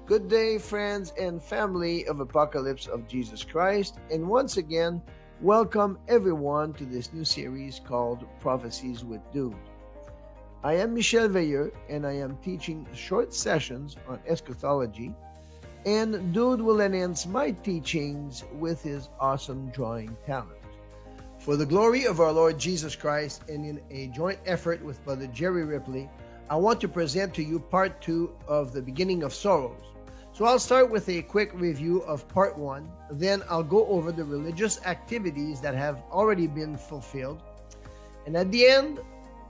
Good day, friends and family of Apocalypse of Jesus Christ, and once again, welcome everyone to this new series called Prophecies with Dude. I am Michel Veilleux, and I am teaching short sessions on eschatology, and Dude will enhance my teachings with his awesome drawing talent. For the glory of our Lord Jesus Christ, and in a joint effort with Brother Jerry Ripley, I want to present to you part 2 of The Beginning of Sorrows. So I'll start with a quick review of part 1, then I'll go over the religious activities that have already been fulfilled, and at the end,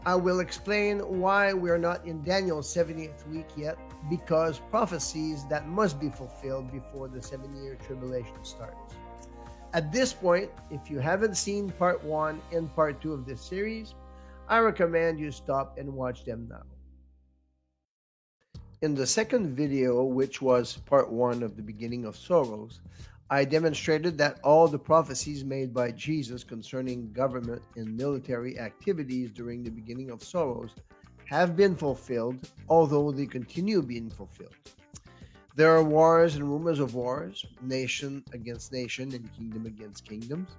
I will explain why we're not in Daniel's 70th week yet, because prophecies that must be fulfilled before the 7-year tribulation starts. At this point, if you haven't seen part 1 and part 2 of this series, I recommend you stop and watch them now. In the second video, which was part 1 of the Beginning of Sorrows, I demonstrated that all the prophecies made by Jesus concerning government and military activities during the Beginning of Sorrows have been fulfilled, although they continue being fulfilled. There are wars and rumors of wars, nation against nation and kingdom against kingdoms,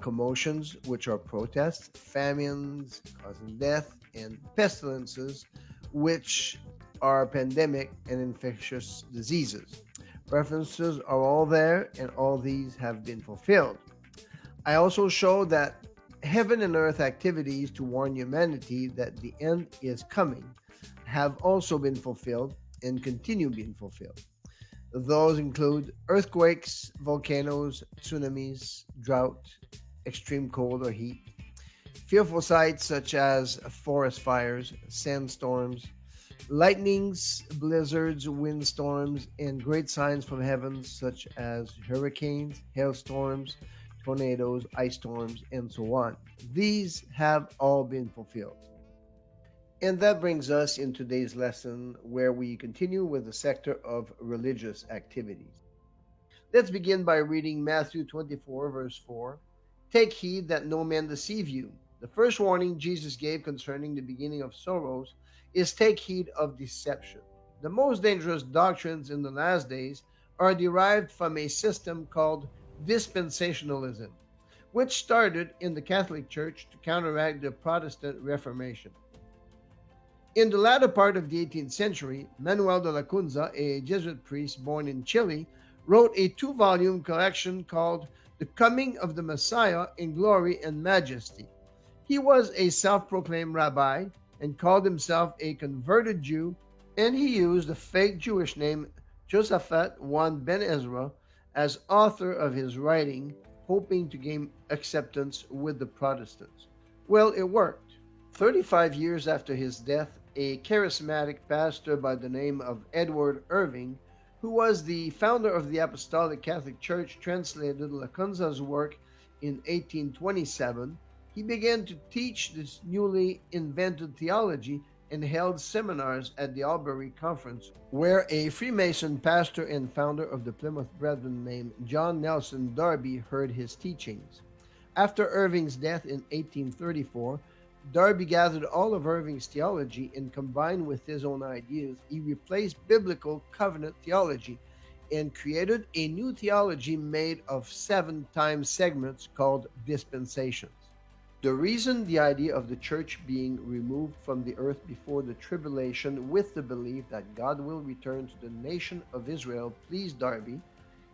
commotions, which are protests, famines causing death, and pestilences, which are pandemic and infectious diseases. References are all there, and all these have been fulfilled. I also show that heaven and earth activities to warn humanity that the end is coming have also been fulfilled and continue being fulfilled. Those include earthquakes, volcanoes, tsunamis, drought, extreme cold or heat, fearful sights such as forest fires, sandstorms, lightnings, blizzards, windstorms, and great signs from heaven such as hurricanes, hailstorms, tornadoes, ice storms, and so on. These have all been fulfilled. And that brings us in today's lesson, where we continue with the sector of religious activities. Let's begin by reading Matthew 24, verse 4. Take heed that no man deceive you. The first warning Jesus gave concerning the beginning of sorrows is take heed of deception. The most dangerous doctrines in the last days are derived from a system called dispensationalism, which started in the Catholic Church to counteract the Protestant Reformation. In the latter part of the 18th century, Manuel de la Cunza, a Jesuit priest born in Chile, wrote a 2-volume collection called The Coming of the Messiah in Glory and Majesty. He was a self-proclaimed rabbi and called himself a converted Jew, and he used the fake Jewish name Josaphat Wan Ben Ezra as author of his writing, hoping to gain acceptance with the Protestants. Well, it worked. 35 years after his death, a charismatic pastor by the name of Edward Irving, who was the founder of the Apostolic Catholic Church, translated Lacunza's work in 1827. He began to teach this newly invented theology and held seminars at the Albury Conference, where a Freemason pastor and founder of the Plymouth Brethren named John Nelson Darby heard his teachings. After Irving's death in 1834, Darby gathered all of Irving's theology and combined with his own ideas, he replaced biblical covenant theology and created a new theology made of 7 time segments called dispensations. The reason the idea of the church being removed from the earth before the tribulation with the belief that God will return to the nation of Israel pleased Darby,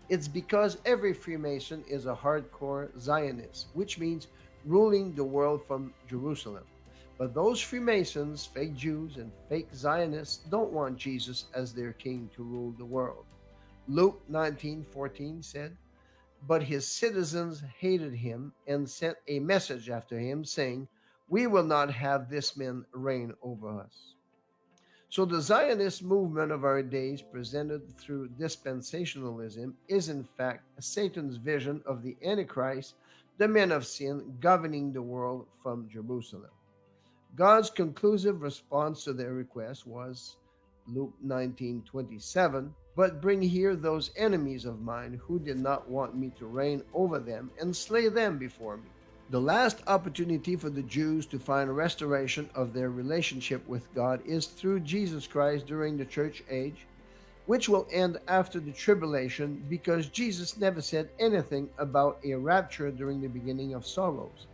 it's because every Freemason is a hardcore Zionist, which means ruling the world from Jerusalem. But those Freemasons, fake Jews, and fake Zionists don't want Jesus as their king to rule the world. Luke 19:14 said, "But his citizens hated him and sent a message after him, saying, 'We will not have this man reign over us.'" So the Zionist movement of our days, presented through dispensationalism, is in fact Satan's vision of the Antichrist, the man of sin, governing the world from Jerusalem. God's conclusive response to their request was Luke 19:27, "But bring here those enemies of mine who did not want me to reign over them, and slay them before me." The last opportunity for the Jews to find restoration of their relationship with God is through Jesus Christ during the church age, which will end after the tribulation, because Jesus never said anything about a rapture during the beginning of sorrows.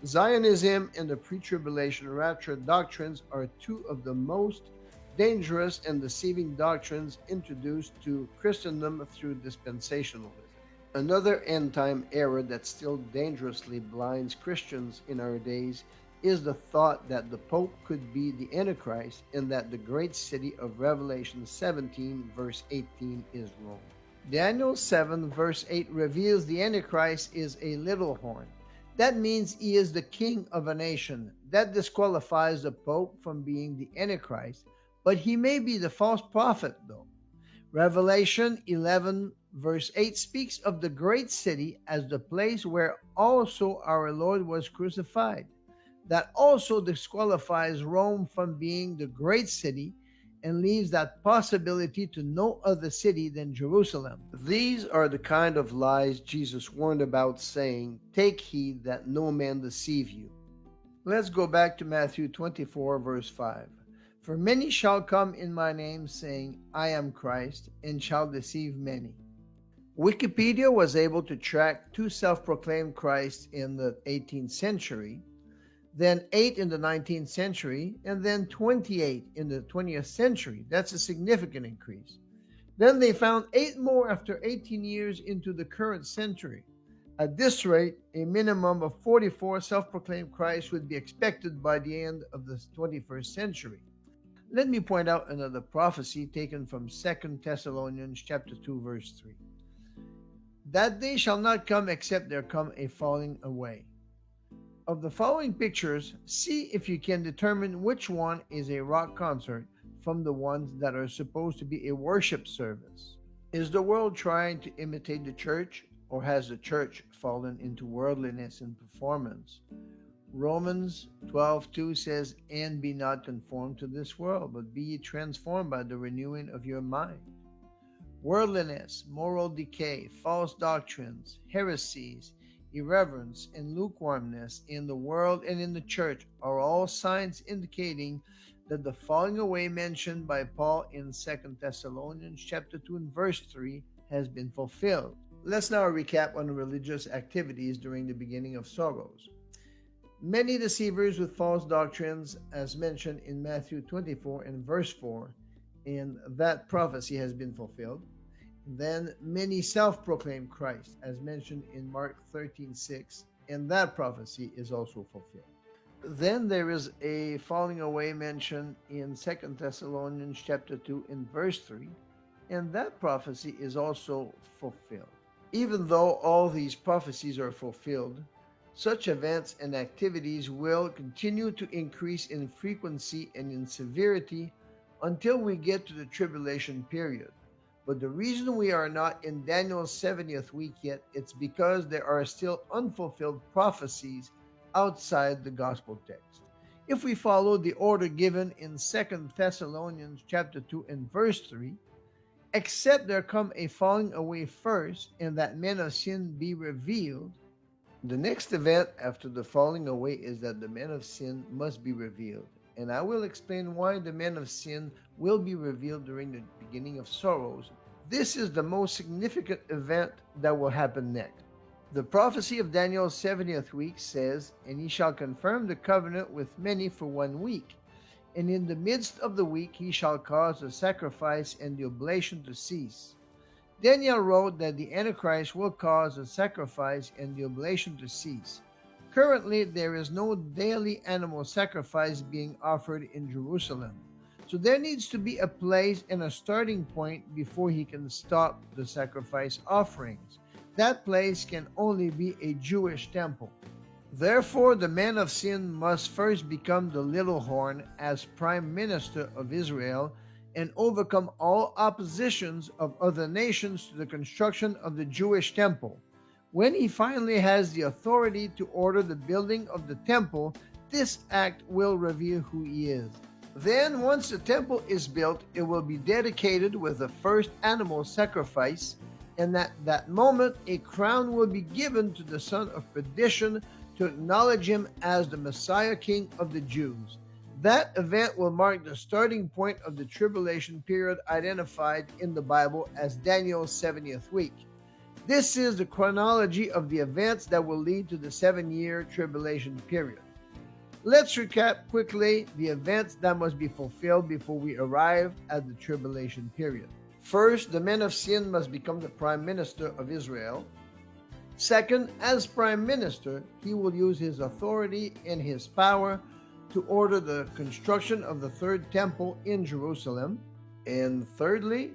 Zionism and the pre-tribulation rapture doctrines are two of the most dangerous and deceiving doctrines introduced to Christendom through dispensationalism. Another end time error that still dangerously blinds Christians in our days is the thought that the Pope could be the Antichrist and that the great city of Revelation 17, verse 18 is Rome. Daniel 7, verse 8 reveals the Antichrist is a little horn. That means he is the king of a nation. That disqualifies the Pope from being the Antichrist, but he may be the false prophet, though. Revelation 11, verse 8 speaks of the great city as the place where also our Lord was crucified. That also disqualifies Rome from being the great city and leaves that possibility to no other city than Jerusalem. These are the kind of lies Jesus warned about, saying, "Take heed that no man deceive you." Let's go back to Matthew 24, verse 5. "For many shall come in my name, saying, I am Christ, and shall deceive many." Wikipedia was able to track 2 self-proclaimed Christs in the 18th century, then 8 in the 19th century, and then 28 in the 20th century. That's a significant increase. Then they found 8 more after 18 years into the current century. At this rate, a minimum of 44 self-proclaimed Christs would be expected by the end of the 21st century. Let me point out another prophecy taken from 2 Thessalonians chapter 2, verse 3. "That day shall not come except there come a falling away." Of the following pictures, see if you can determine which one is a rock concert from the ones that are supposed to be a worship service. Is the world trying to imitate the church, or has the church fallen into worldliness and performance? Romans 12:2 says, "And be not conformed to this world, but be ye transformed by the renewing of your mind." Worldliness, moral decay, false doctrines, heresies, irreverence, and lukewarmness in the world and in the church are all signs indicating that the falling away mentioned by Paul in 2 Thessalonians chapter 2 and verse 3 has been fulfilled. Let's now recap on religious activities during the beginning of sorrows. Many deceivers with false doctrines, as mentioned in Matthew 24 and verse 4, and that prophecy has been fulfilled. Then many self-proclaimed Christ, as mentioned in Mark 13:6, and that prophecy is also fulfilled. Then there is a falling away mentioned in 2 Thessalonians chapter 2 in verse 3, and that prophecy is also fulfilled. Even though all these prophecies are fulfilled, such events and activities will continue to increase in frequency and in severity until we get to the tribulation period. But the reason we are not in Daniel's 70th week yet, it's because there are still unfulfilled prophecies outside the gospel text. If we follow the order given in 2 Thessalonians chapter 2 and verse 3, "Except there come a falling away first, and that men of sin be revealed," the next event after the falling away is that the men of sin must be revealed. And I will explain why the men of sin will be revealed during the beginning of sorrows. This is the most significant event that will happen next. The prophecy of Daniel's 70th week says, "And he shall confirm the covenant with many for 1 week. And in the midst of the week he shall cause the sacrifice and the oblation to cease." Daniel wrote that the Antichrist will cause the sacrifice and the oblation to cease. Currently, there is no daily animal sacrifice being offered in Jerusalem. So there needs to be a place and a starting point before he can stop the sacrifice offerings. That place can only be a Jewish temple. Therefore, the man of sin must first become the little horn as prime minister of Israel and overcome all oppositions of other nations to the construction of the Jewish temple. When he finally has the authority to order the building of the temple, this act will reveal who he is. Then, once the temple is built, it will be dedicated with the first animal sacrifice, and at that moment, a crown will be given to the son of perdition to acknowledge him as the Messiah King of the Jews. That event will mark the starting point of the tribulation period identified in the Bible as Daniel's 70th week. This is the chronology of the events that will lead to the 7-year tribulation period. Let's recap quickly the events that must be fulfilled before we arrive at the tribulation period. First, the man of sin must become the prime minister of Israel. Second, as prime minister, he will use his authority and his power to order the construction of the third temple in Jerusalem. And thirdly,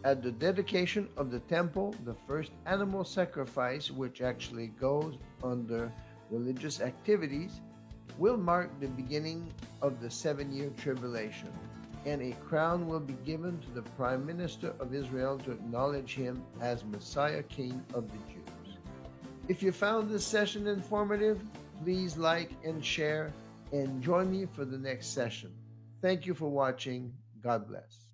at the dedication of the temple, the first animal sacrifice, which actually goes under religious activities, will mark the beginning of the 7-year tribulation, and a crown will be given to the prime minister of Israel to acknowledge him as Messiah, King of the Jews. If you found this session informative, please like and share, and join me for the next session. Thank you for watching. God bless.